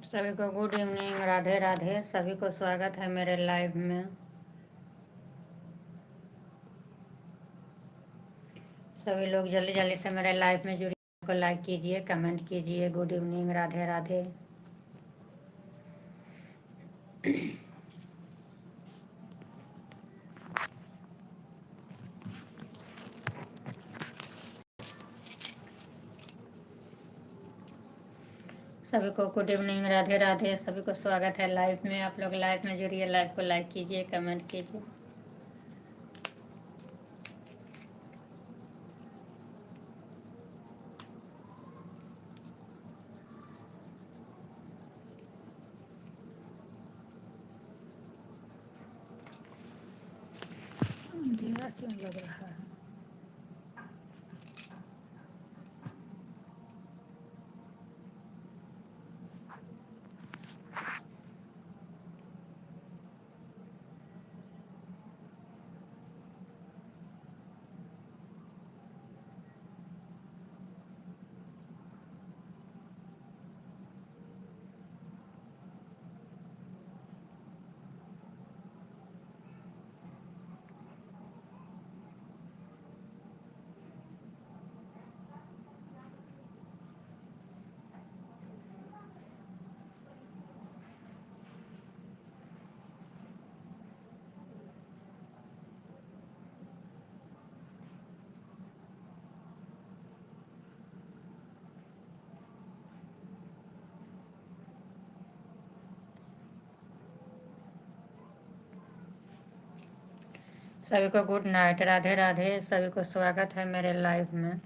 सभी को good evening, Radhe Radhe. सभी को स्वागत है मेरे लाइव में। सभी लोग जल्दी जल्दी से मेरे लाइव में जुड़िए, को लाइक कीजिए, कमेंट कीजिए। Good evening, Radhe Radhe. सभी को गुड इवनिंग, राधे राधे। सभी को स्वागत है लाइव में। आप लोग लाइव में जुड़िए, लाइव को लाइक कीजिए, कमेंट कीजिए। अंधेरा क्यों लग रहा है? सभी को गुड नाइट, राधे राधे। सभी को स्वागत है मेरे लाइव में।